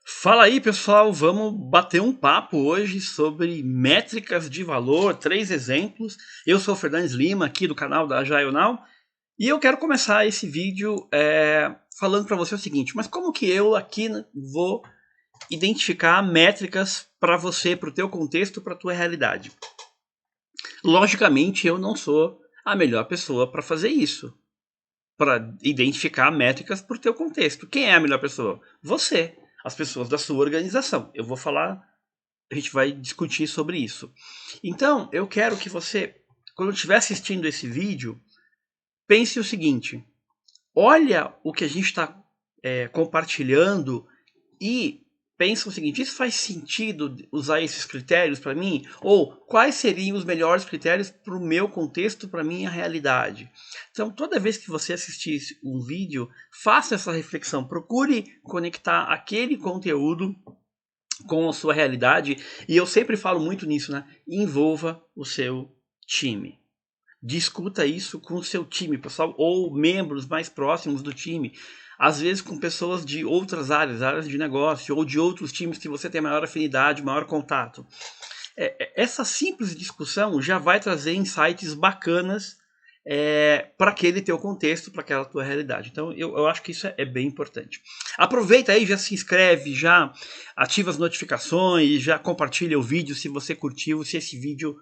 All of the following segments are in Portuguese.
Fala aí, pessoal, vamos bater um papo hoje sobre métricas de valor, 3 exemplos. Eu sou o Fernandes Lima, aqui do canal da Agile Now, e eu quero começar esse vídeo falando para você o seguinte, mas como que eu aqui vou identificar métricas para você, para o teu contexto, para a tua realidade? Logicamente, eu não sou a melhor pessoa para fazer isso, para identificar métricas para o teu contexto. Quem é a melhor pessoa? Você, as pessoas da sua organização. Eu vou falar, a gente vai discutir sobre isso. Então, eu quero que você, quando estiver assistindo esse vídeo, pense o seguinte: olha o que a gente está compartilhando e pensa o seguinte: isso faz sentido usar esses critérios para mim? Ou quais seriam os melhores critérios para o meu contexto, para a minha realidade? Então, toda vez que você assistir um vídeo, faça essa reflexão, procure conectar aquele conteúdo com a sua realidade, e eu sempre falo muito nisso, né? Envolva o seu time. Discuta isso com o seu time, pessoal, ou membros mais próximos do time. Às vezes com pessoas de outras áreas de negócio, ou de outros times que você tem maior afinidade, maior contato. Essa simples discussão já vai trazer insights bacanas para aquele teu contexto, para aquela tua realidade. Então eu acho que isso é bem importante. Aproveita aí, já se inscreve, já ativa as notificações, já compartilha o vídeo se você curtiu, se esse vídeo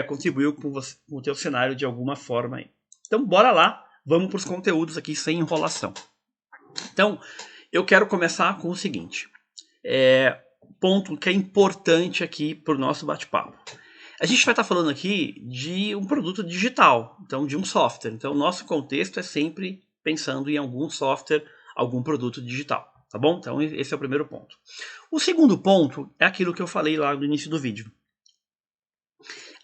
contribuiu com o teu cenário de alguma forma aí. Então bora lá, vamos para os conteúdos aqui sem enrolação. Então eu quero começar com o seguinte, ponto que é importante aqui para o nosso bate-papo. A gente vai estar falando aqui de um produto digital, então de um software. Então, o nosso contexto é sempre pensando em algum software, algum produto digital, tá bom? Então, esse é o primeiro ponto. O segundo ponto é aquilo que eu falei lá no início do vídeo.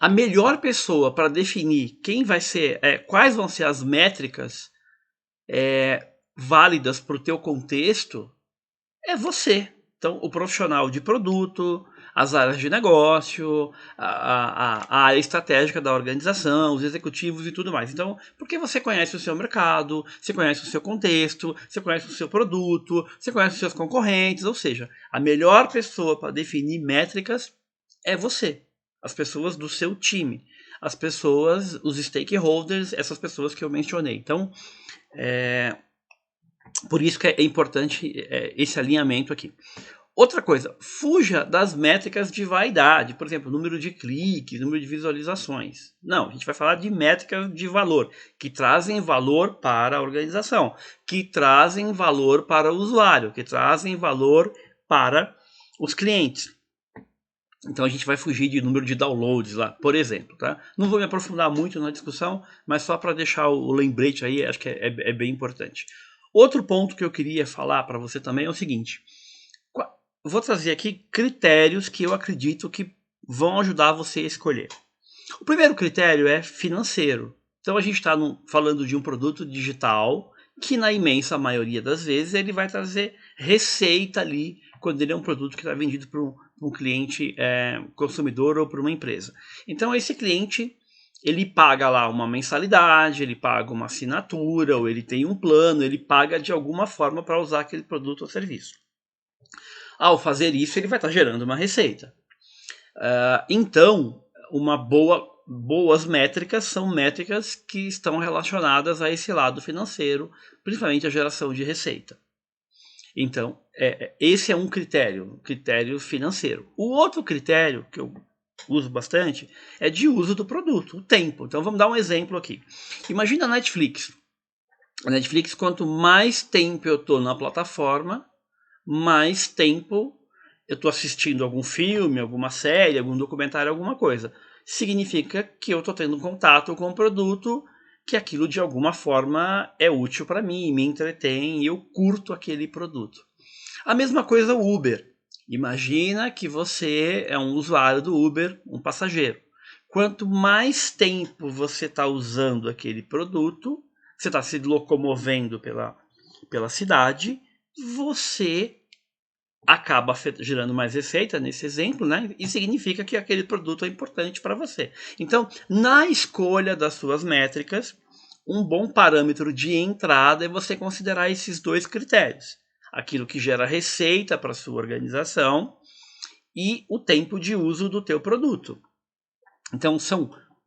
A melhor pessoa para definir quem vai ser, quais vão ser as métricas válidas para o teu contexto é você. Então, o profissional de produto, as áreas de negócio, a área estratégica da organização, os executivos e tudo mais. Então, porque você conhece o seu mercado, você conhece o seu contexto, você conhece o seu produto, você conhece os seus concorrentes, ou seja, a melhor pessoa para definir métricas é você, as pessoas do seu time, as pessoas, os stakeholders, essas pessoas que eu mencionei. Então, por isso que é importante esse alinhamento aqui. Outra coisa, fuja das métricas de vaidade, por exemplo, número de cliques, número de visualizações. Não, a gente vai falar de métricas de valor, que trazem valor para a organização, que trazem valor para o usuário, que trazem valor para os clientes. Então a gente vai fugir de número de downloads lá, por exemplo. Tá? Não vou me aprofundar muito na discussão, mas só para deixar o lembrete aí, acho que é bem importante. Outro ponto que eu queria falar para você também é o seguinte: vou trazer aqui critérios que eu acredito que vão ajudar você a escolher. O primeiro critério é financeiro. Então a gente está falando de um produto digital que na imensa maioria das vezes ele vai trazer receita ali quando ele é um produto que está vendido para um cliente consumidor ou para uma empresa. Então esse cliente ele paga lá uma mensalidade, ele paga uma assinatura, ou ele tem um plano, ele paga de alguma forma para usar aquele produto ou serviço. Ao fazer isso, ele vai estar gerando uma receita. Então, boas métricas são métricas que estão relacionadas a esse lado financeiro, principalmente a geração de receita. Então, esse é um critério financeiro. O outro critério que eu uso bastante é de uso do produto, o tempo. Então, vamos dar um exemplo aqui. Imagina a Netflix. A Netflix, quanto mais tempo eu estou na plataforma, mais tempo eu estou assistindo algum filme, alguma série, algum documentário, alguma coisa. Significa que eu estou tendo contato com o produto, que aquilo de alguma forma é útil para mim, me entretém e eu curto aquele produto. A mesma coisa o Uber. Imagina que você é um usuário do Uber, um passageiro. Quanto mais tempo você está usando aquele produto, você está se locomovendo pela cidade, você acaba gerando mais receita nesse exemplo, né? E significa que aquele produto é importante para você. Então, na escolha das suas métricas, um bom parâmetro de entrada é você considerar esses dois critérios. aquilo que gera receita para a sua organização e o tempo de uso do teu produto. Então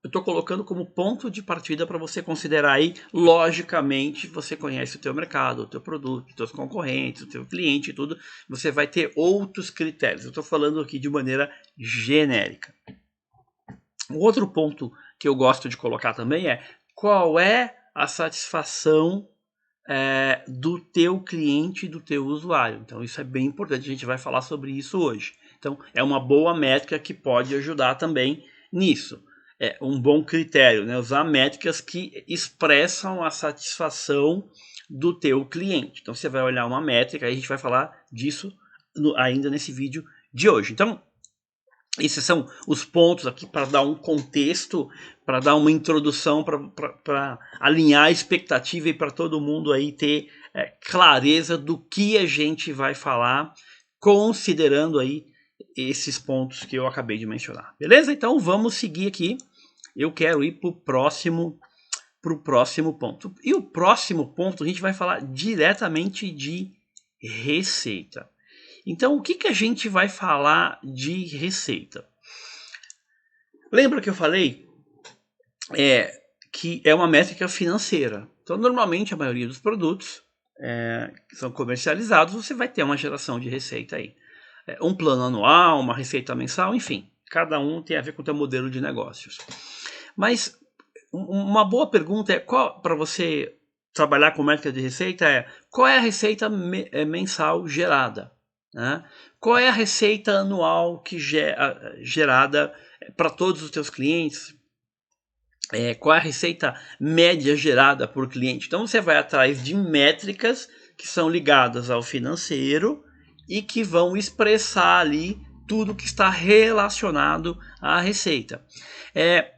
eu estou colocando como ponto de partida para você considerar aí, logicamente, você conhece o teu mercado, o teu produto, os teus concorrentes, o teu cliente e tudo, você vai ter outros critérios. Eu estou falando aqui de maneira genérica. Um outro ponto que eu gosto de colocar também é qual é a satisfação do teu cliente e do teu usuário. Então isso é bem importante, a gente vai falar sobre isso hoje. Então é uma boa métrica que pode ajudar também nisso. É um bom critério, né? Usar métricas que expressam a satisfação do teu cliente. Então você vai olhar uma métrica, aí a gente vai falar disso ainda nesse vídeo de hoje. Então esses são os pontos aqui para dar um contexto, para dar uma introdução, para alinhar a expectativa e para todo mundo aí ter clareza do que a gente vai falar, considerando aí esses pontos que eu acabei de mencionar. Beleza? Então vamos seguir aqui. Eu quero ir para o próximo ponto. E o próximo ponto a gente vai falar diretamente de receita. Então, o que a gente vai falar de receita? Lembra que eu falei que é uma métrica financeira. Então, normalmente, a maioria dos produtos que são comercializados, você vai ter uma geração de receita aí. Um plano anual, uma receita mensal, enfim. Cada um tem a ver com o teu modelo de negócios. Mas uma boa pergunta é, para você trabalhar com métrica de receita, qual é a receita mensal gerada? Né? Qual é a receita anual que gerada para todos os teus clientes? Qual é a receita média gerada por cliente? Então você vai atrás de métricas que são ligadas ao financeiro e que vão expressar ali tudo que está relacionado à receita.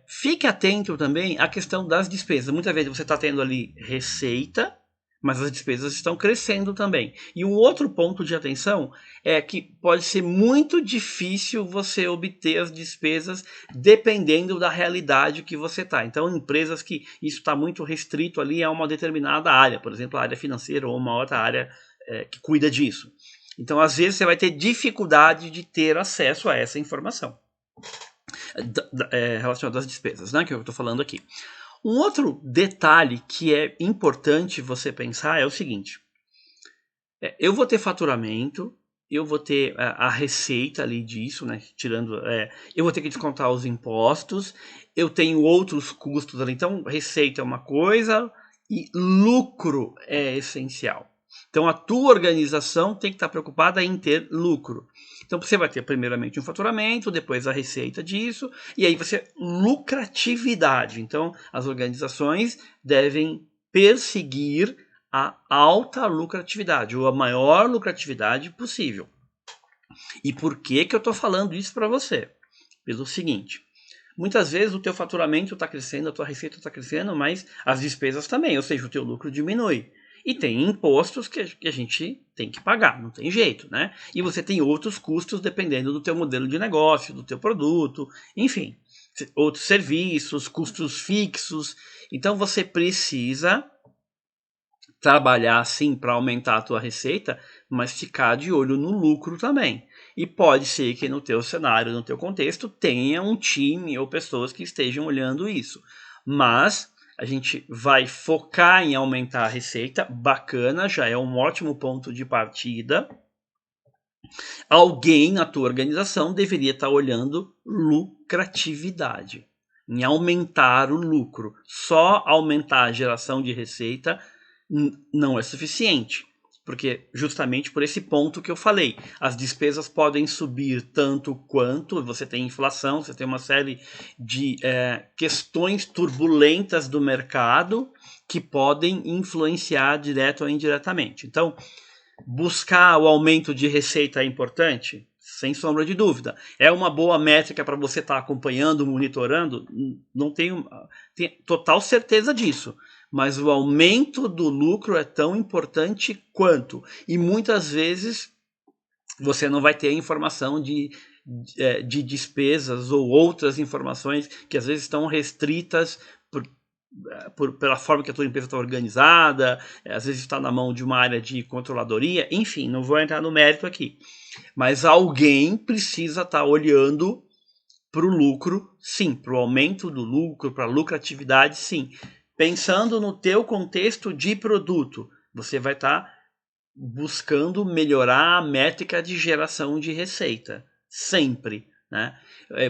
Fique atento também à questão das despesas. Muitas vezes você está tendo ali receita, mas as despesas estão crescendo também. E um outro ponto de atenção é que pode ser muito difícil você obter as despesas dependendo da realidade que você está. Então, empresas que isso está muito restrito ali a uma determinada área, por exemplo, a área financeira ou uma outra área que cuida disso. Então, às vezes, você vai ter dificuldade de ter acesso a essa informação relacionada às despesas, né, que eu estou falando aqui. Um outro detalhe que é importante você pensar é o seguinte: eu vou ter faturamento, eu vou ter a receita ali disso, né? Tirando, eu vou ter que descontar os impostos, eu tenho outros custos ali. Então, receita é uma coisa e lucro é essencial. Então, a tua organização tem que estar preocupada em ter lucro. Então, você vai ter primeiramente um faturamento, depois a receita disso, e aí você lucratividade. Então, as organizações devem perseguir a alta lucratividade, ou a maior lucratividade possível. E por que eu estou falando isso para você? Pelo seguinte: muitas vezes o teu faturamento está crescendo, a tua receita está crescendo, mas as despesas também, ou seja, o teu lucro diminui. E tem impostos que a gente tem que pagar, não tem jeito, né? E você tem outros custos dependendo do teu modelo de negócio, do teu produto, enfim, outros serviços, custos fixos. Então você precisa trabalhar sim para aumentar a tua receita, mas ficar de olho no lucro também. E pode ser que no teu cenário, no teu contexto, tenha um time ou pessoas que estejam olhando isso. Mas a gente vai focar em aumentar a receita, bacana, já é um ótimo ponto de partida. Alguém na tua organização deveria estar olhando lucratividade, em aumentar o lucro. Só aumentar a geração de receita não é suficiente, porque justamente por esse ponto que eu falei, as despesas podem subir tanto quanto você tem inflação, você tem uma série de questões turbulentas do mercado que podem influenciar direto ou indiretamente. Então, buscar o aumento de receita é importante? Sem sombra de dúvida. É uma boa métrica para você estar acompanhando, monitorando? Não tenho total certeza disso. Mas o aumento do lucro é tão importante quanto. E muitas vezes você não vai ter a informação de despesas ou outras informações que às vezes estão restritas pela forma que a tua empresa está organizada, às vezes está na mão de uma área de controladoria, enfim, não vou entrar no mérito aqui. Mas alguém precisa estar olhando para o lucro, sim, para o aumento do lucro, para a lucratividade, sim. Pensando no teu contexto de produto, você vai estar buscando melhorar a métrica de geração de receita, sempre, né?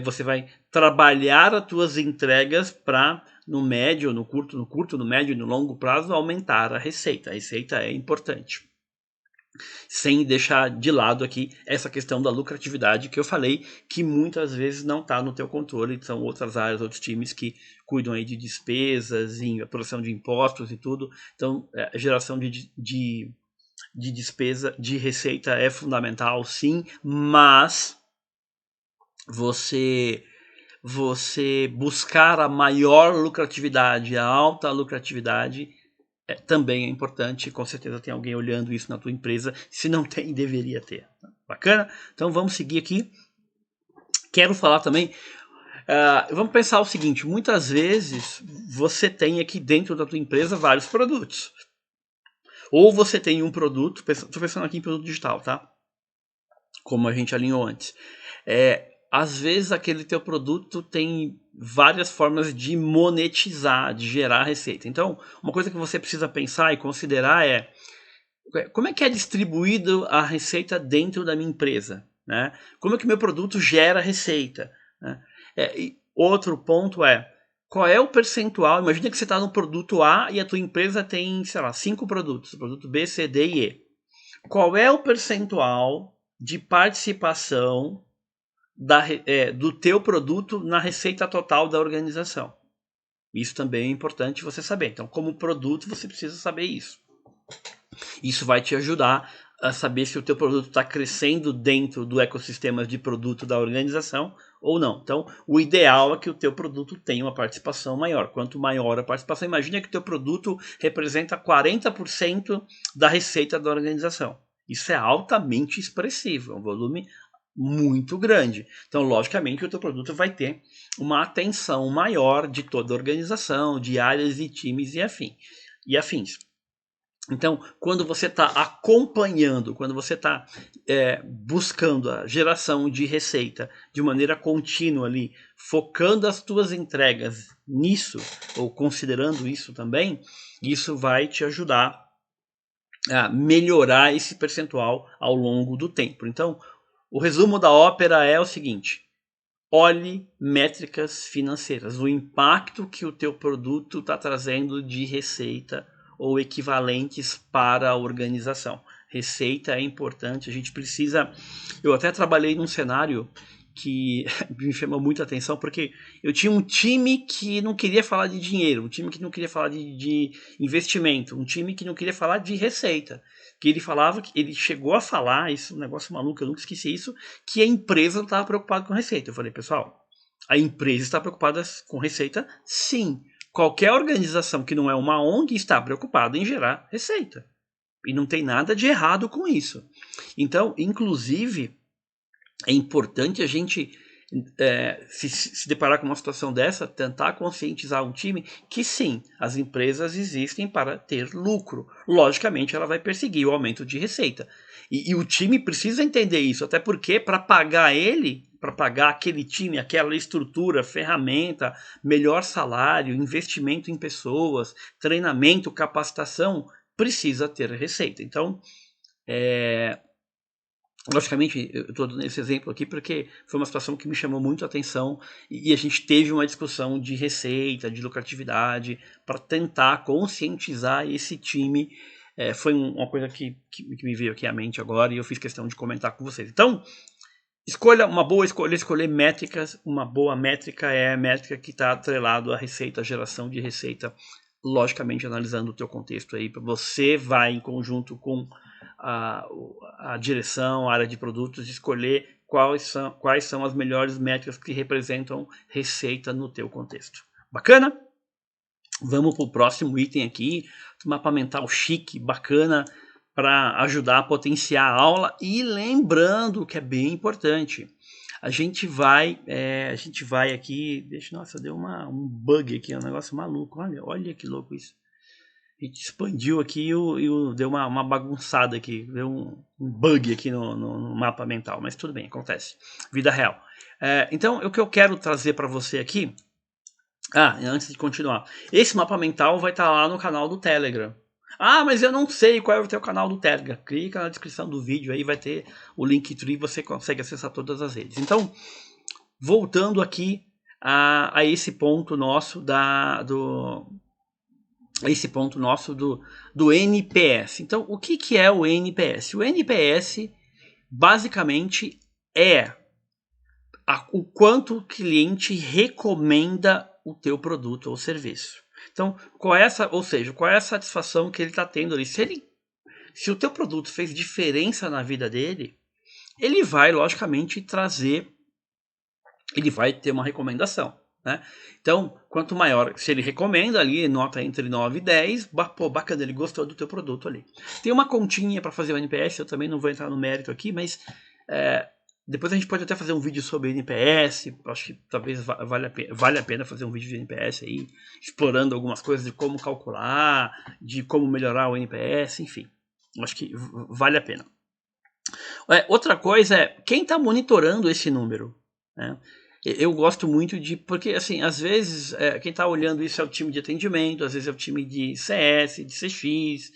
Você vai trabalhar as tuas entregas para no médio, no curto, no médio e no longo prazo aumentar a receita. A receita é importante. Sem deixar de lado aqui essa questão da lucratividade que eu falei, que muitas vezes não está no teu controle, são outras áreas, outros times que cuidam aí de despesas, apuração de impostos e tudo. Então, a geração de despesa, de receita é fundamental, sim, mas você buscar a maior lucratividade, a alta lucratividade, também é importante. Com certeza tem alguém olhando isso na tua empresa. Se não tem, deveria ter. Bacana? Então vamos seguir aqui. Quero falar também. Vamos pensar o seguinte: muitas vezes você tem aqui dentro da tua empresa vários produtos. Ou você tem um produto, estou pensando aqui em produto digital, tá? Como a gente alinhou antes. Às vezes aquele teu produto tem várias formas de monetizar, de gerar receita. Então, uma coisa que você precisa pensar e considerar é como é que é distribuído a receita dentro da minha empresa, né? Como é que meu produto gera receita, né? E outro ponto é qual é o percentual. Imagina que você está no produto A e a tua empresa tem, sei lá, 5 produtos, produto B, C, D e E. Qual é o percentual de participação do teu produto na receita total da organização? Isso também é importante você saber. Então, como produto, você precisa saber isso. Isso vai te ajudar a saber se o teu produto está crescendo dentro do ecossistema de produto da organização ou não. Então, o ideal é que o teu produto tenha uma participação maior. Quanto maior a participação, imagina que o teu produto representa 40% da receita da organização. Isso é altamente expressivo, é um volume muito grande. Então, logicamente, o teu produto vai ter uma atenção maior de toda a organização, de áreas e times e afins. Então, quando você está acompanhando, quando você está buscando a geração de receita de maneira contínua ali, focando as tuas entregas nisso, ou considerando isso também, isso vai te ajudar a melhorar esse percentual ao longo do tempo. Então, o resumo da ópera é o seguinte: olhe métricas financeiras, o impacto que o teu produto está trazendo de receita ou equivalentes para a organização. Receita é importante, a gente precisa. Eu até trabalhei num cenário que me chamou muita atenção, porque eu tinha um time que não queria falar de dinheiro, um time que não queria falar de investimento, um time que não queria falar de receita. Que ele falava, que ele chegou a falar, isso é um negócio maluco, eu nunca esqueci isso, que a empresa não estava preocupada com receita. Eu falei, pessoal, a empresa está preocupada com receita? Sim. Qualquer organização que não é uma ONG está preocupada em gerar receita. E não tem nada de errado com isso. Então, inclusive, é importante a gente se deparar com uma situação dessa, tentar conscientizar um time que sim, as empresas existem para ter lucro. Logicamente, ela vai perseguir o aumento de receita. E o time precisa entender isso, até porque para pagar para pagar aquele time, aquela estrutura, ferramenta, melhor salário, investimento em pessoas, treinamento, capacitação, precisa ter receita. Então, logicamente, eu estou dando esse exemplo aqui porque foi uma situação que me chamou muito a atenção e a gente teve uma discussão de receita, de lucratividade, para tentar conscientizar esse time. Foi uma coisa que me veio aqui à mente agora e eu fiz questão de comentar com vocês. Então, uma boa escolha, escolher métricas. Uma boa métrica é a métrica que está atrelado à receita, à geração de receita, logicamente analisando o teu contexto aí. Você vai em conjunto com a direção, a área de produtos, escolher quais são as melhores métricas que representam receita no teu contexto. Bacana? Vamos para o próximo item aqui, mapa mental chique, bacana, para ajudar a potenciar a aula. E lembrando que é bem importante, a gente vai aqui, nossa, deu um bug aqui, um negócio maluco, olha que louco isso. A gente expandiu aqui e deu uma bagunçada aqui, deu um bug aqui no mapa mental, mas tudo bem, acontece, vida real. Então, o que eu quero trazer para você aqui, antes de continuar, esse mapa mental vai estar lá no canal do Telegram. Mas eu não sei qual é o teu canal do Telegram. Clica na descrição do vídeo aí, vai ter o Linktree, você consegue acessar todas as redes. Então, voltando aqui a esse ponto nosso do NPS. Então, o que é o NPS? O NPS basicamente é o quanto o cliente recomenda o teu produto ou serviço. Então, qual é a satisfação que ele está tendo ali? Se o teu produto fez diferença na vida dele, ele vai, logicamente, ele vai ter uma recomendação, né? Então, quanto maior, se ele recomenda ali, nota entre 9 e 10, bacana, ele gostou do teu produto ali. Tem uma continha para fazer o NPS, eu também não vou entrar no mérito aqui, mas depois a gente pode até fazer um vídeo sobre NPS, acho que talvez vale a pena fazer um vídeo de NPS aí, explorando algumas coisas de como calcular, de como melhorar o NPS, enfim, acho que vale a pena. Outra coisa é, quem está monitorando esse número, né? Eu gosto muito porque assim, às vezes quem está olhando isso é o time de atendimento, às vezes é o time de CS, de CX,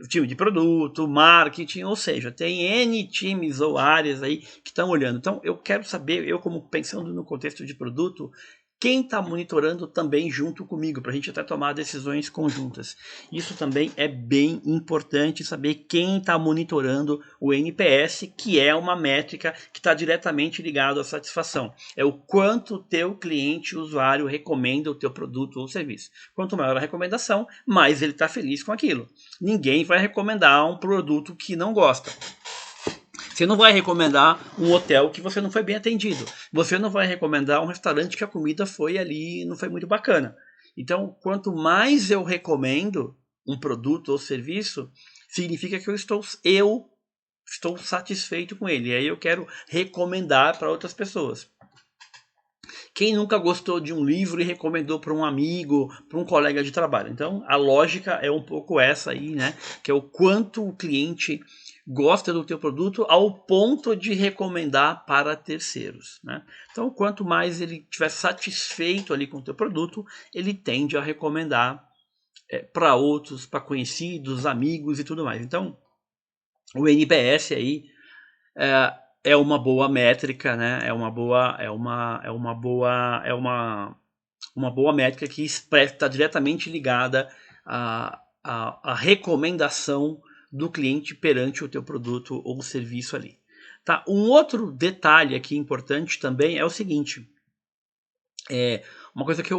o time de produto, marketing, ou seja, tem N times ou áreas aí que estão olhando. Então eu quero saber, eu como pensando no contexto de produto, quem está monitorando também junto comigo, para a gente até tomar decisões conjuntas. Isso também é bem importante, saber quem está monitorando o NPS, que é uma métrica que está diretamente ligada à satisfação. É o quanto o teu cliente, usuário, recomenda o teu produto ou serviço. Quanto maior a recomendação, mais ele está feliz com aquilo. Ninguém vai recomendar um produto que não gosta. Você não vai recomendar um hotel que você não foi bem atendido. Você não vai recomendar um restaurante que a comida foi ali e não foi muito bacana. Então, quanto mais eu recomendo um produto ou serviço, significa que eu estou satisfeito com ele. E aí eu quero recomendar para outras pessoas. Quem nunca gostou de um livro e recomendou para um amigo, para um colega de trabalho? Então, a lógica é um pouco essa aí, né? Que é o quanto o cliente gosta do teu produto ao ponto de recomendar para terceiros, né? Então, quanto mais ele estiver satisfeito ali com o teu produto, ele tende a recomendar para outros, para conhecidos, amigos e tudo mais. Então, o NPS aí é uma boa métrica, né? É uma boa métrica que está diretamente ligada à recomendação do cliente perante o teu produto ou serviço ali. Tá? Um outro detalhe aqui importante também é o seguinte, uma coisa que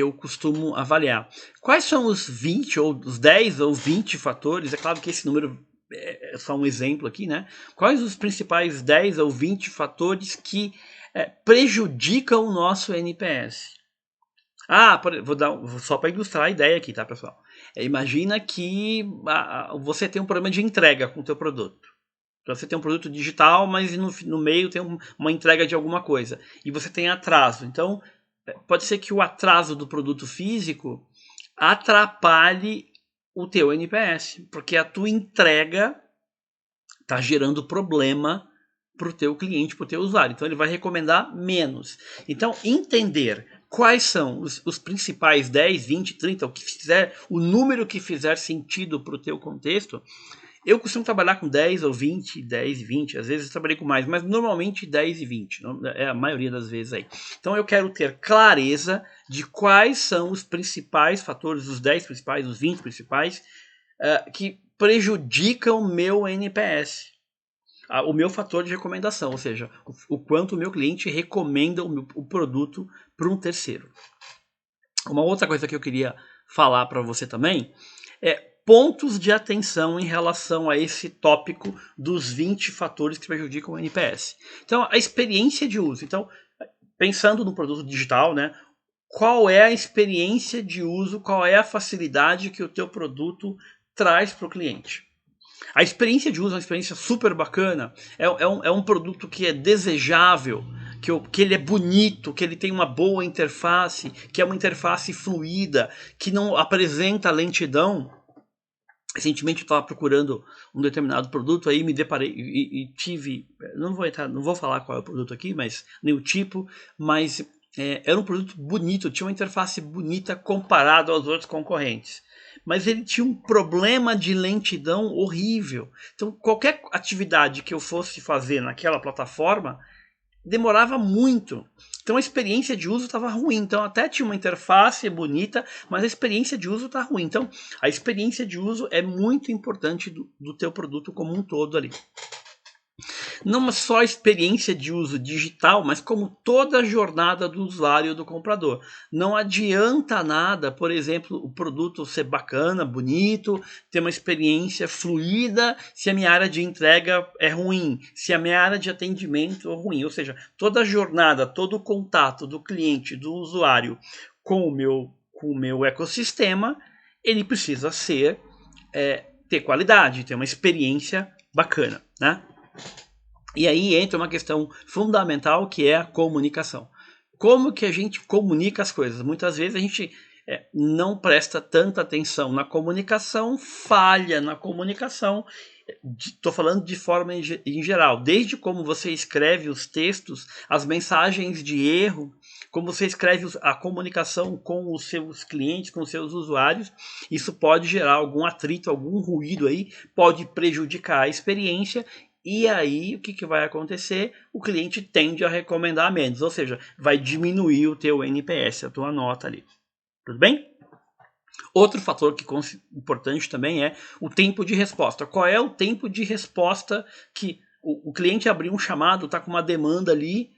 eu costumo avaliar. Quais são os 20 ou os 10 ou 20 fatores, é claro que esse número é só um exemplo aqui, né? Quais os principais 10 ou 20 fatores que prejudicam o nosso NPS? Vou dar só para ilustrar a ideia aqui, tá, pessoal? Imagina que você tem um problema de entrega com o teu produto. Então, você tem um produto digital, mas no meio tem uma entrega de alguma coisa. E você tem atraso. Então, pode ser que o atraso do produto físico atrapalhe o teu NPS. Porque a tua entrega está gerando problema para o teu cliente, para o teu usuário. Então, ele vai recomendar menos. Então, entender quais são os principais 10, 20, 30, o número que fizer sentido para o teu contexto. Eu costumo trabalhar com 10 ou 20, 10 e 20, às vezes eu trabalhei com mais, mas normalmente 10 e 20, é a maioria das vezes aí. Então eu quero ter clareza de quais são os principais fatores, os 10 principais, os 20 principais, que prejudicam o meu NPS. O meu fator de recomendação, ou seja, o quanto o meu cliente recomenda o produto para um terceiro. Uma outra coisa que eu queria falar para você também é pontos de atenção em relação a esse tópico dos 20 fatores que prejudicam o NPS. Então, a experiência de uso. Então, pensando no produto digital, né? Qual é a experiência de uso, qual é a facilidade que o teu produto traz para o cliente? A experiência de uso é uma experiência super bacana, é um produto que é desejável, que ele é bonito, que ele tem uma boa interface, que é uma interface fluida, que não apresenta lentidão. Recentemente eu estava procurando um determinado produto, aí me deparei e tive, não vou falar qual é o produto aqui, mas nem o tipo, mas era um produto bonito, tinha uma interface bonita comparado aos outros concorrentes. Mas ele tinha um problema de lentidão horrível. Então qualquer atividade que eu fosse fazer naquela plataforma demorava muito. Então a experiência de uso estava ruim. Então até tinha uma interface bonita, mas a experiência de uso está ruim. Então a experiência de uso é muito importante do teu produto como um todo ali. Não só a experiência de uso digital, mas como toda a jornada do usuário e do comprador. Não adianta nada, por exemplo, o produto ser bacana, bonito, ter uma experiência fluida, se a minha área de entrega é ruim, se a minha área de atendimento é ruim. Ou seja, toda a jornada, todo o contato do cliente, do usuário com o meu ecossistema, ele precisa ter qualidade, ter uma experiência bacana, né? E aí entra uma questão fundamental, que é a comunicação. Como que a gente comunica as coisas? Muitas vezes a gente não presta tanta atenção na comunicação, falha na comunicação. Estou falando de forma em geral, desde como você escreve os textos, as mensagens de erro, como você escreve a comunicação com os seus clientes, com os seus usuários. Isso pode gerar algum atrito, algum ruído aí, pode prejudicar a experiência. E aí, o que vai acontecer? O cliente tende a recomendar menos, ou seja, vai diminuir o teu NPS, a tua nota ali. Tudo bem? Outro fator que é importante também é o tempo de resposta. Qual é o tempo de resposta que o cliente abriu um chamado, está com uma demanda ali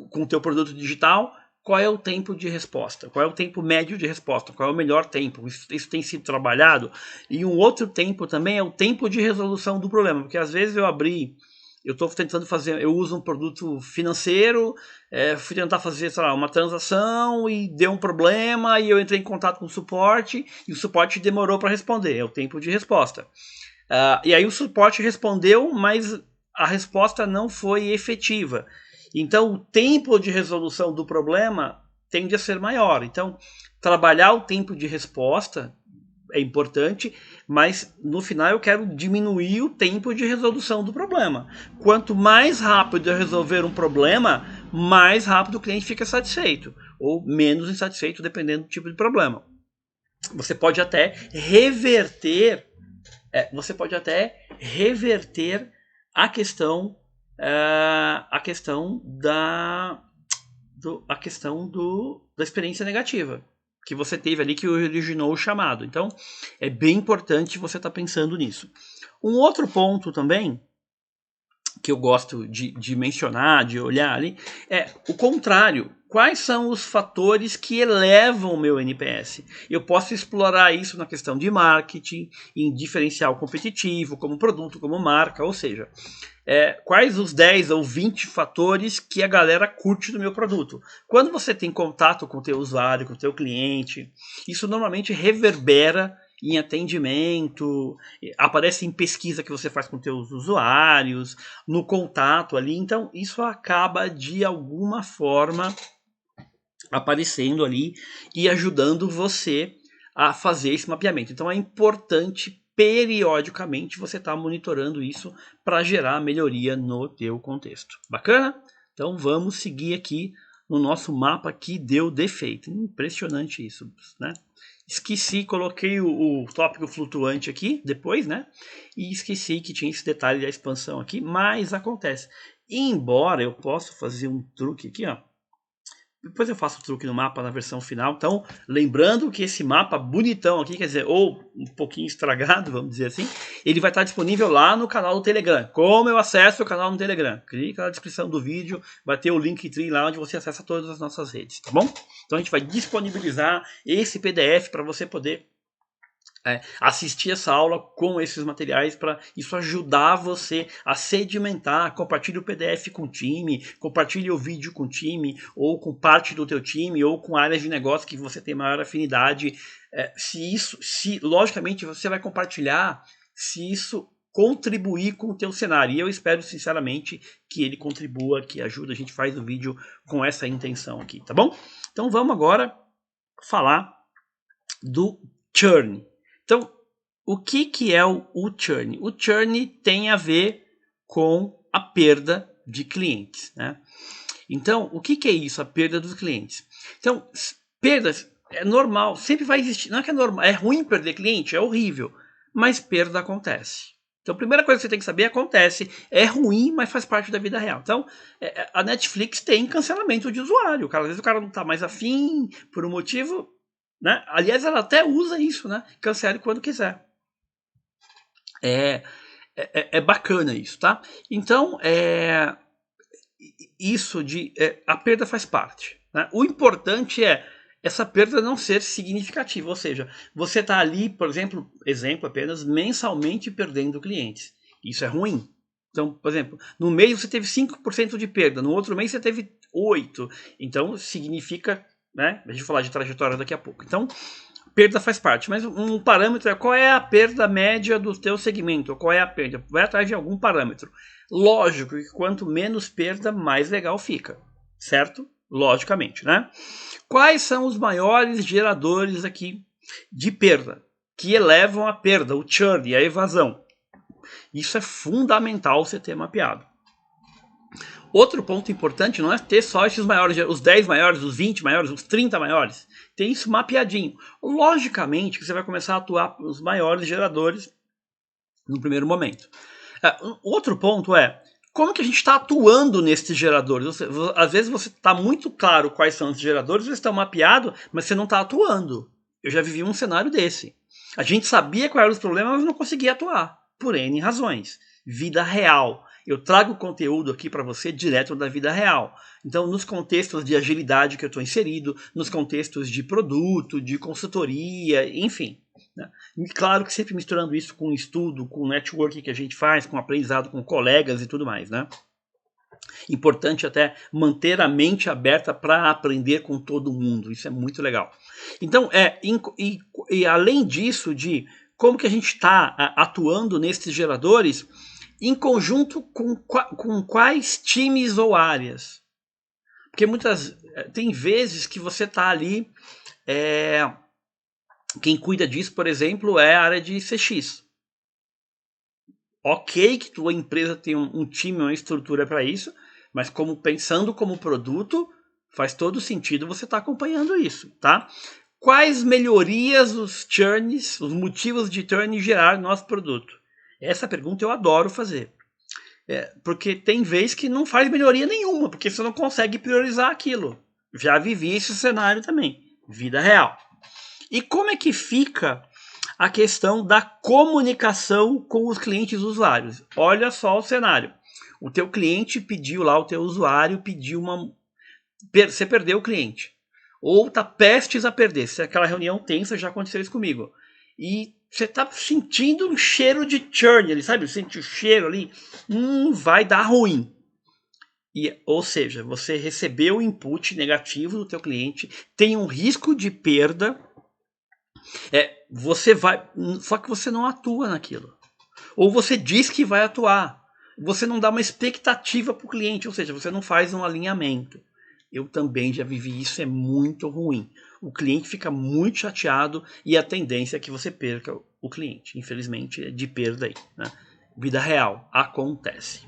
com o teu produto digital? Qual é o tempo de resposta? Qual é o tempo médio de resposta? Qual é o melhor tempo? Isso tem sido trabalhado. E um outro tempo também é o tempo de resolução do problema. Porque às vezes eu estou tentando fazer, eu uso um produto financeiro, fui tentar fazer, sei lá, uma transação e deu um problema e eu entrei em contato com o suporte e o suporte demorou para responder. É o tempo de resposta. E aí o suporte respondeu, mas a resposta não foi efetiva. Então, o tempo de resolução do problema tende a ser maior. Então, trabalhar o tempo de resposta é importante, mas no final eu quero diminuir o tempo de resolução do problema. Quanto mais rápido eu resolver um problema, mais rápido o cliente fica satisfeito, ou menos insatisfeito, dependendo do tipo de problema. Você pode até reverter, a questão da experiência negativa que você teve ali, que originou o chamado. Então, é bem importante você estar pensando nisso. Um outro ponto também que eu gosto de mencionar, de olhar ali, é o contrário. Quais são os fatores que elevam o meu NPS? Eu posso explorar isso na questão de marketing, em diferencial competitivo, como produto, como marca, ou seja, quais os 10 ou 20 fatores que a galera curte do meu produto. Quando você tem contato com o teu usuário, com o teu cliente, isso normalmente reverbera em atendimento, aparece em pesquisa que você faz com teus usuários, no contato ali. Então isso acaba de alguma forma aparecendo ali e ajudando você a fazer esse mapeamento. Então é importante periodicamente você estar monitorando isso para gerar melhoria no teu contexto. Bacana? Então vamos seguir aqui no nosso mapa que deu defeito. Impressionante isso, né? Esqueci, coloquei o tópico flutuante aqui depois, né? E esqueci que tinha esse detalhe da expansão aqui, mas acontece. Embora eu possa fazer um truque aqui, ó. Depois eu faço o truque no mapa na versão final. Então, lembrando que esse mapa bonitão aqui, quer dizer, ou um pouquinho estragado, vamos dizer assim, ele vai estar disponível lá no canal do Telegram. Como eu acesso o canal no Telegram? Clica na descrição do vídeo, vai ter o Linktree lá onde você acessa todas as nossas redes, tá bom? Então a gente vai disponibilizar esse PDF para você poder assistir essa aula com esses materiais, para isso ajudar você a sedimentar. Compartilhe o PDF com o time, compartilhe o vídeo com o time, ou com parte do teu time, ou com áreas de negócio que você tem maior afinidade. Se logicamente você vai compartilhar se isso contribuir com o teu cenário. E eu espero sinceramente que ele contribua, que ajude. A gente faz o vídeo com essa intenção aqui, tá bom? Então vamos agora falar do churn. Então, o que é o churn? O churn tem a ver com a perda de clientes, né? Então, o que é isso, a perda dos clientes? Então, perdas é normal, sempre vai existir. Não é que é normal, é ruim perder cliente, é horrível, mas perda acontece. Então, a primeira coisa que você tem que saber, acontece, é ruim, mas faz parte da vida real. Então, a Netflix tem cancelamento de usuário. Às vezes o cara não está mais afim, por um motivo, né? Aliás, ela até usa isso, né? Cancele quando quiser. É bacana isso, tá? Então, isso a perda faz parte, né? O importante é essa perda não ser significativa, ou seja, você está ali, por exemplo, apenas mensalmente perdendo clientes. Isso é ruim. Então, por exemplo, no mês você teve 5% de perda, no outro mês você teve 8%. Então, significa, né? A gente vai falar de trajetória daqui a pouco. Então, perda faz parte, mas um parâmetro é qual é a perda média do teu segmento, qual é a perda. Vai atrás de algum parâmetro. Lógico que quanto menos perda, mais legal fica, certo? Logicamente, né? Quais são os maiores geradores aqui de perda, que elevam a perda, o churn e a evasão? Isso é fundamental você ter mapeado. Outro ponto importante não é ter só esses maiores, os 10 maiores, os 20 maiores, os 30 maiores. Tem isso mapeadinho. Logicamente que você vai começar a atuar nos maiores geradores no primeiro momento. Outro ponto é, como que a gente está atuando nesses geradores? Às vezes você está muito claro quais são os geradores, eles estão mapeados, mas você não está atuando. Eu já vivi um cenário desse. A gente sabia quais eram os problemas, mas não conseguia atuar, por N razões. Vida real. Eu trago conteúdo aqui para você direto da vida real. Então, nos contextos de agilidade que eu estou inserido, nos contextos de produto, de consultoria, enfim. Né? Claro que sempre misturando isso com estudo, com networking que a gente faz, com aprendizado com colegas e tudo mais, né? Importante até manter a mente aberta para aprender com todo mundo, isso é muito legal. Então, e além disso, de como que a gente está atuando nesses geradores, em conjunto com quais times ou áreas. Porque tem vezes que você está ali, quem cuida disso, por exemplo, é a área de CX. Ok que tua empresa tem um time, uma estrutura para isso, mas pensando como produto, faz todo sentido você estar acompanhando isso, tá? Quais melhorias os churns, os motivos de churn gerar no nosso produto? Essa pergunta eu adoro fazer. Porque tem vez que não faz melhoria nenhuma, porque você não consegue priorizar aquilo. Já vivi esse cenário também, vida real. E como é que fica a questão da comunicação com os clientes usuários? Olha só o cenário. O teu cliente pediu lá, o teu usuário pediu você perdeu o cliente. Ou está prestes a perder. Se aquela reunião tensa, já aconteceu isso comigo. E você está sentindo um cheiro de churn ali, sabe? Você sente o cheiro ali, vai dar ruim. Ou seja, você recebeu o input negativo do teu cliente, tem um risco de perda, só que você não atua naquilo. Ou você diz que vai atuar, você não dá uma expectativa para o cliente, ou seja, você não faz um alinhamento. Eu também já vivi isso, é muito ruim. O cliente fica muito chateado e a tendência é que você perca o cliente. Infelizmente, é de perda aí, né? Vida real, acontece.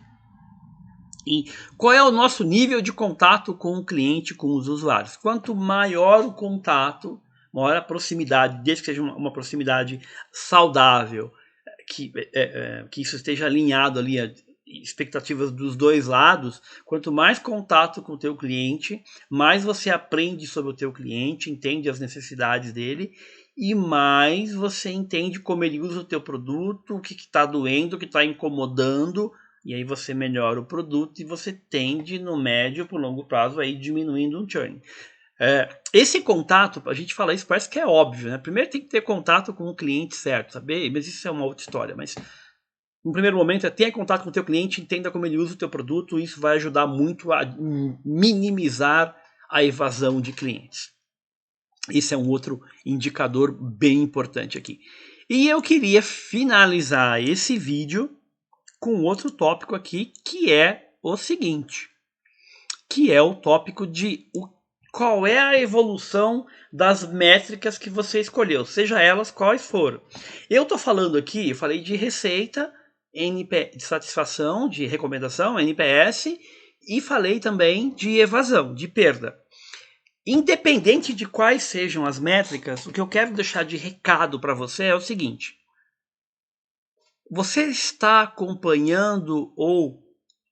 E qual é o nosso nível de contato com o cliente, com os usuários? Quanto maior o contato, maior a proximidade, desde que seja uma proximidade saudável, que isso esteja alinhado ali a expectativas dos dois lados, quanto mais contato com o teu cliente, mais você aprende sobre o teu cliente, entende as necessidades dele e mais você entende como ele usa o teu produto, o que está doendo, o que está incomodando, e aí você melhora o produto e você tende no médio para o longo prazo aí diminuindo o churn. Esse contato, a gente fala isso, parece que é óbvio, né? Primeiro tem que ter contato com o cliente certo, saber, mas isso é uma outra história, mas no primeiro momento tenha contato com o teu cliente, entenda como ele usa o teu produto, isso vai ajudar muito a minimizar a evasão de clientes. Esse é um outro indicador bem importante aqui. E eu queria finalizar esse vídeo com outro tópico aqui, que é o seguinte, que é o tópico de qual é a evolução das métricas que você escolheu, seja elas quais foram. Eu tô falando aqui, eu falei de receita, de satisfação, de recomendação, NPS, e falei também de evasão, de perda. Independente de quais sejam as métricas, o que eu quero deixar de recado para você é o seguinte: você está acompanhando ou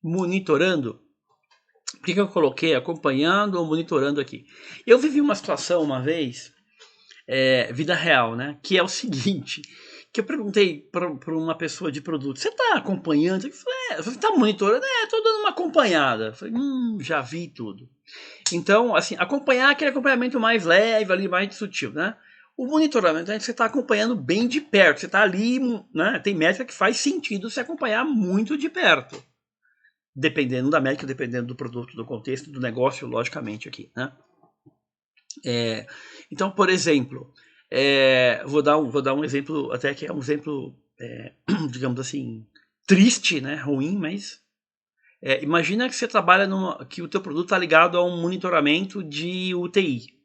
monitorando? Por que eu coloquei acompanhando ou monitorando aqui? Eu vivi uma situação uma vez, vida real, né? Que é o seguinte, que eu perguntei para uma pessoa de produto: você está acompanhando? Eu falei, você está monitorando? Estou dando uma acompanhada. Eu falei, já vi tudo. Então, assim, acompanhar é aquele acompanhamento mais leve, ali, mais sutil, né? O monitoramento é que você está acompanhando bem de perto, você está ali, né? Tem métrica que faz sentido se acompanhar muito de perto. Dependendo da métrica, dependendo do produto, do contexto, do negócio, logicamente, aqui, né? Então, por exemplo, vou dar um exemplo, até que é um exemplo, digamos assim, triste, né? Ruim, mas imagina que você trabalha que o teu produto está ligado a um monitoramento de UTI.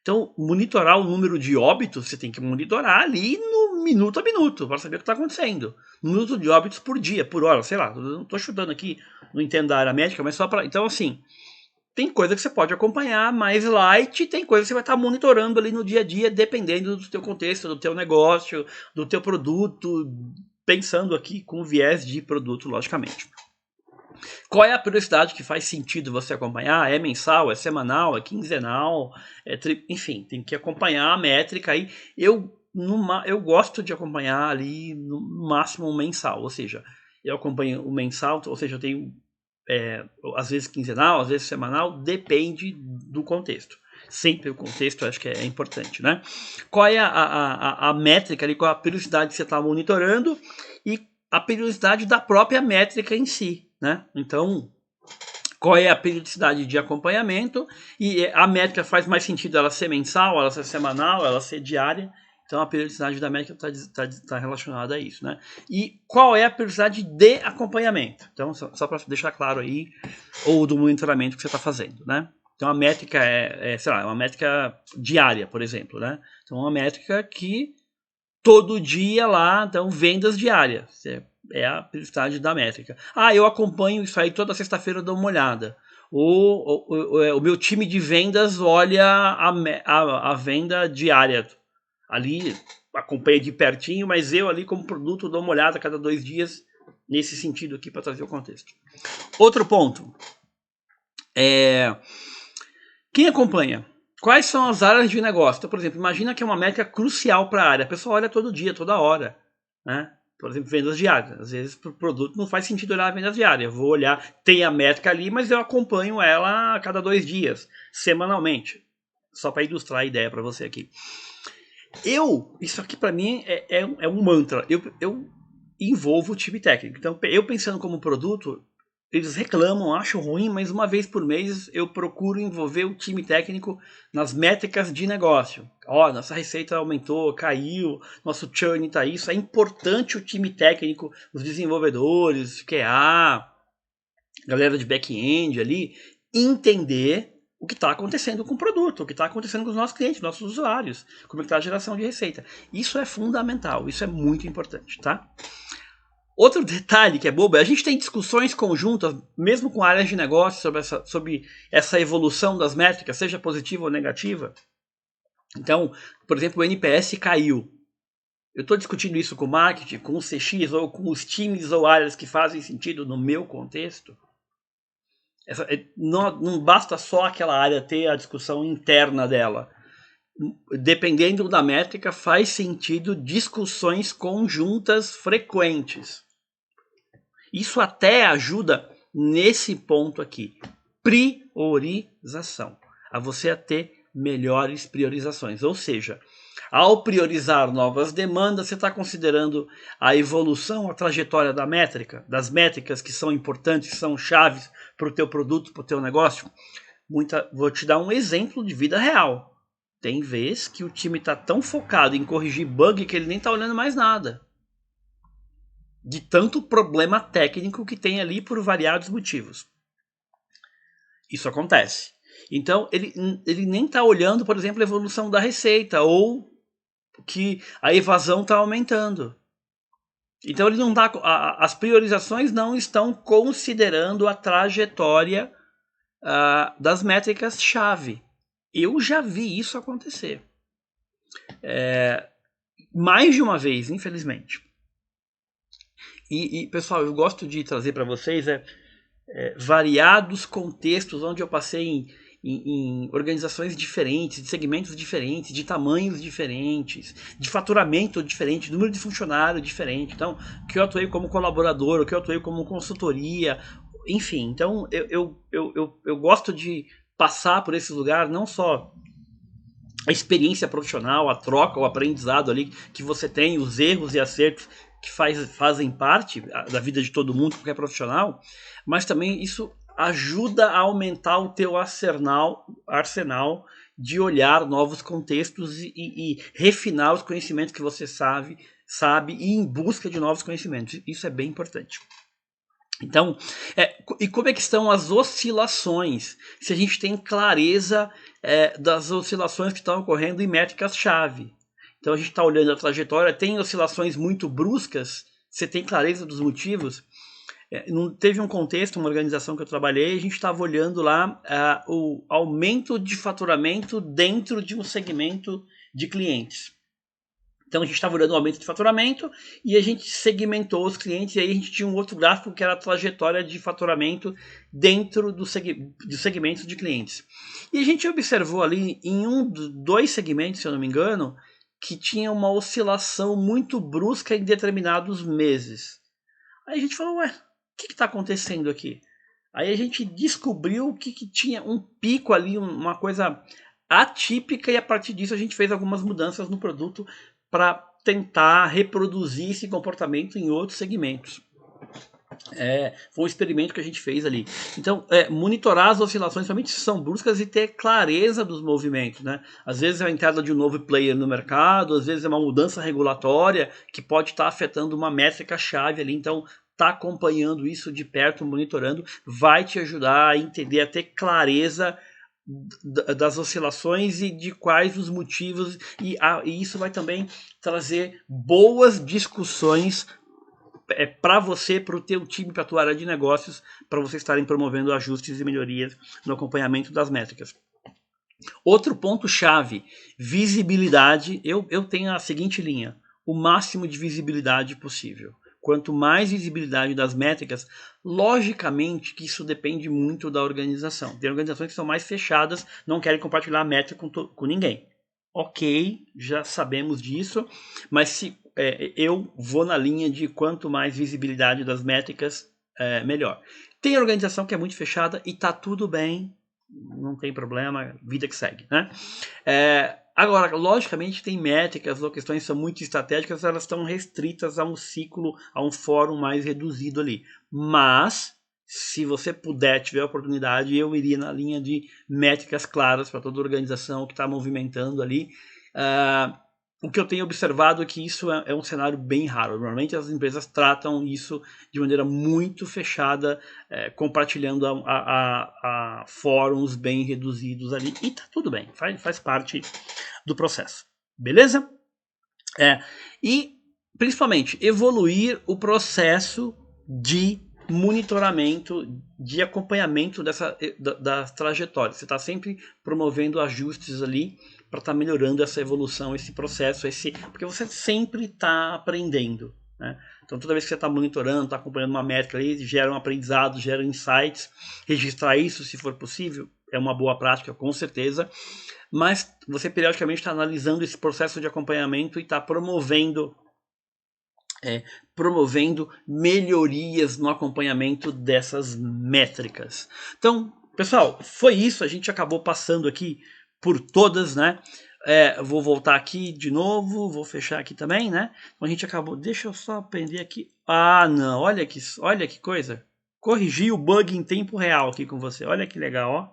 Então, monitorar o número de óbitos, você tem que monitorar ali no minuto a minuto, para saber o que está acontecendo. Número de óbitos por dia, por hora, sei lá. Não estou chutando aqui, não entendo da área médica, mas só para... Então, assim, tem coisa que você pode acompanhar mais light, tem coisa que você vai estar monitorando ali no dia a dia, dependendo do teu contexto, do teu negócio, do teu produto, pensando aqui com viés de produto, logicamente. Qual é a periodicidade que faz sentido você acompanhar? É mensal, é semanal, é quinzenal, enfim, tem que acompanhar a métrica aí. Eu gosto de acompanhar ali no máximo um mensal, ou seja, eu acompanho o mensal, ou seja, eu tenho às vezes quinzenal, às vezes semanal, depende do contexto. Sempre o contexto eu acho que é importante, né? Qual é a métrica ali, qual é a periodicidade que você está monitorando e a periodicidade da própria métrica em si, né? Então, qual é a periodicidade de acompanhamento? E a métrica faz mais sentido ela ser mensal, ela ser semanal, ela ser diária. Então a periodicidade da métrica está relacionada a isso, né? E qual é a periodicidade de acompanhamento? Então, só para deixar claro aí, ou do monitoramento que você está fazendo, né? Então a métrica sei lá, uma métrica diária, por exemplo, né? Então uma métrica que todo dia lá, então vendas diárias, é a periodicidade da métrica. Eu acompanho isso aí toda sexta-feira, eu dou uma olhada. O meu time de vendas olha a venda diária. Ali acompanha de pertinho, mas eu ali como produto dou uma olhada a cada 2 dias, nesse sentido aqui para trazer o contexto. Outro ponto. Quem acompanha? Quais são as áreas de negócio? Então, por exemplo, imagina que é uma métrica crucial para a área. A pessoa olha todo dia, toda hora, né? Por exemplo, vendas diárias. Às vezes, para o produto não faz sentido olhar a vendas diárias. Eu vou olhar, tem a métrica ali, mas eu acompanho ela a cada 2 dias, semanalmente. Só para ilustrar a ideia para você aqui. Isso aqui para mim é um mantra. Eu envolvo o time técnico. Então, eu pensando como produto, eles reclamam, acham ruim, mas uma vez por mês eu procuro envolver o time técnico nas métricas de negócio. Nossa receita aumentou, caiu, nosso churn tá isso. É importante o time técnico, os desenvolvedores, QA, galera de back-end ali, entender o que está acontecendo com o produto, o que está acontecendo com os nossos clientes, nossos usuários, como é que está a geração de receita. Isso é fundamental, isso é muito importante, tá? Outro detalhe que é bobo, a gente tem discussões conjuntas, mesmo com áreas de negócio, sobre essa evolução das métricas, seja positiva ou negativa. Então, por exemplo, o NPS caiu. Eu estou discutindo isso com o marketing, com o CX, ou com os times ou áreas que fazem sentido no meu contexto. Não basta só aquela área ter a discussão interna dela. Dependendo da métrica, faz sentido discussões conjuntas frequentes. Isso até ajuda nesse ponto aqui. Priorização. A você ter melhores priorizações. Ou seja, ao priorizar novas demandas, você está considerando a evolução, a trajetória da métrica, das métricas que são importantes, que são chaves para o teu produto, para o teu negócio. Vou te dar um exemplo de vida real. Tem vez que o time está tão focado em corrigir bug que ele nem está olhando mais nada. De tanto problema técnico que tem ali por variados motivos. Isso acontece. Então, ele nem está olhando, por exemplo, a evolução da receita ou que a evasão está aumentando. Então, ele não tá, as priorizações não estão considerando a trajetória das métricas-chave. Eu já vi isso acontecer. Mais de uma vez, infelizmente. E pessoal, eu gosto de trazer para vocês variados contextos onde eu passei em organizações diferentes, de segmentos diferentes, de tamanhos diferentes, de faturamento diferente, número de funcionário diferente. Então, que eu atuei como colaborador, que eu atuei como consultoria, enfim. Então, eu gosto de passar por esse lugar, não só a experiência profissional, a troca, o aprendizado ali que você tem, os erros e acertos que fazem parte da vida de todo mundo, qualquer profissional, mas também isso ajuda a aumentar o teu arsenal de olhar novos contextos e refinar os conhecimentos que você sabe e ir em busca de novos conhecimentos. Isso é bem importante. Então, e como é que estão as oscilações? Se a gente tem clareza das oscilações que estão ocorrendo em métricas-chave. Então a gente está olhando a trajetória, tem oscilações muito bruscas, você tem clareza dos motivos. Teve um contexto, uma organização que eu trabalhei, a gente estava olhando lá o aumento de faturamento dentro de um segmento de clientes. Então a gente estava olhando o aumento de faturamento e a gente segmentou os clientes, e aí a gente tinha um outro gráfico que era a trajetória de faturamento dentro dos segmentos de clientes. E a gente observou ali em dois segmentos, se eu não me engano, que tinha uma oscilação muito brusca em determinados meses. Aí a gente falou, ué, o que está acontecendo aqui? Aí a gente descobriu que tinha um pico ali, uma coisa atípica, e a partir disso a gente fez algumas mudanças no produto para tentar reproduzir esse comportamento em outros segmentos. Foi um experimento que a gente fez ali. Então, monitorar as oscilações, somente se são bruscas, e ter clareza dos movimentos, né? Às vezes é a entrada de um novo player no mercado, às vezes é uma mudança regulatória que pode estar afetando uma métrica-chave ali. Então, tá acompanhando isso de perto, monitorando, vai te ajudar a entender, a ter clareza das oscilações e de quais os motivos, e isso vai também trazer boas discussões para você, para o teu time, para a tua área de negócios, para vocês estarem promovendo ajustes e melhorias no acompanhamento das métricas. Outro ponto-chave, visibilidade. Eu tenho a seguinte linha: o máximo de visibilidade possível. Quanto mais visibilidade das métricas, logicamente que isso depende muito da organização. Tem organizações que são mais fechadas, não querem compartilhar a métrica com ninguém. Ok, já sabemos disso, mas se eu vou na linha de quanto mais visibilidade das métricas, melhor. Tem organização que é muito fechada e tá tudo bem, não tem problema, vida que segue, né? Agora, logicamente, tem métricas ou questões que são muito estratégicas, elas estão restritas a um ciclo, a um fórum mais reduzido ali. Mas, se você puder, tiver a oportunidade, eu iria na linha de métricas claras para toda organização que está movimentando ali. O que eu tenho observado é que isso é um cenário bem raro. Normalmente as empresas tratam isso de maneira muito fechada, compartilhando a fóruns bem reduzidos ali. E tá tudo bem, faz parte do processo. Beleza? E, principalmente, evoluir o processo de monitoramento, de acompanhamento das trajetórias. Você está sempre promovendo ajustes ali para estar melhorando essa evolução, esse processo, porque você sempre está aprendendo, né? Então, toda vez que você está monitorando, está acompanhando uma métrica ali, gera um aprendizado, gera insights. Registrar isso, se for possível, é uma boa prática, com certeza. Mas você periodicamente está analisando esse processo de acompanhamento e está promovendo melhorias no acompanhamento dessas métricas. Então, pessoal, foi isso. A gente acabou passando aqui por todas, né? Vou voltar aqui de novo, vou fechar aqui também, né? Então a gente acabou. Deixa eu só aprender aqui. Ah, não, olha que coisa. Corrigir o bug em tempo real aqui com você. Olha que legal, ó.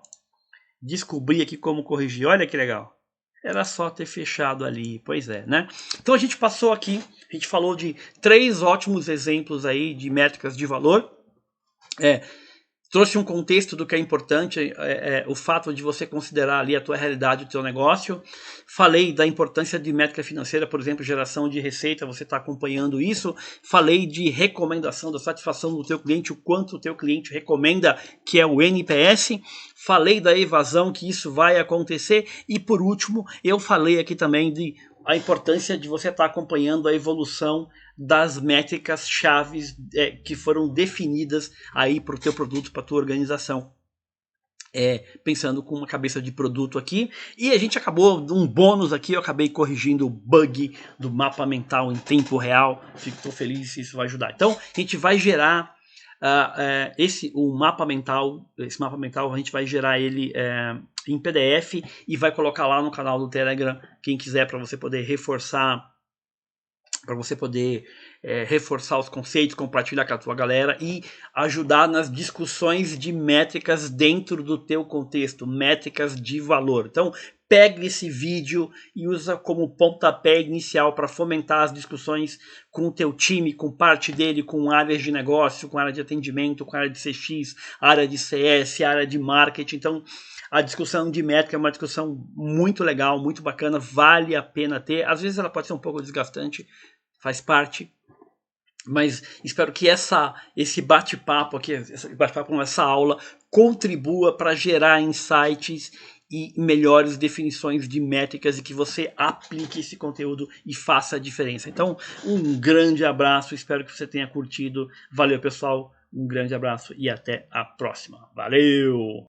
Descobri aqui como corrigir. Olha que legal. Era só ter fechado ali, pois é, né? Então a gente passou aqui, a gente falou de 3 ótimos exemplos aí de métricas de valor. Trouxe um contexto do que é importante, o fato de você considerar ali a tua realidade, o teu negócio. Falei da importância de métrica financeira, por exemplo, geração de receita, você está acompanhando isso. Falei de recomendação, da satisfação do teu cliente, o quanto o teu cliente recomenda, que é o NPS. Falei da evasão, que isso vai acontecer. E por último, eu falei aqui também de a importância de você estar acompanhando a evolução das métricas chaves que foram definidas aí para o teu produto, para a tua organização. Pensando com uma cabeça de produto aqui. E a gente acabou, um bônus aqui, eu acabei corrigindo o bug do mapa mental em tempo real. Fico feliz se isso vai ajudar. Então, a gente vai gerar esse mapa mental a gente vai gerar ele em PDF e vai colocar lá no canal do Telegram, quem quiser, para você poder reforçar os conceitos, compartilhar com a tua galera e ajudar nas discussões de métricas dentro do teu contexto, métricas de valor. Então, pegue esse vídeo e usa como pontapé inicial para fomentar as discussões com o teu time, com parte dele, com áreas de negócio, com área de atendimento, com área de CX, área de CS, área de marketing. Então, a discussão de métrica é uma discussão muito legal, muito bacana, vale a pena ter. Às vezes ela pode ser um pouco desgastante, faz parte, mas espero que esse bate-papo aqui, essa aula, contribua para gerar insights e melhores definições de métricas e que você aplique esse conteúdo e faça a diferença. Então, um grande abraço, espero que você tenha curtido. Valeu, pessoal, um grande abraço e até a próxima. Valeu!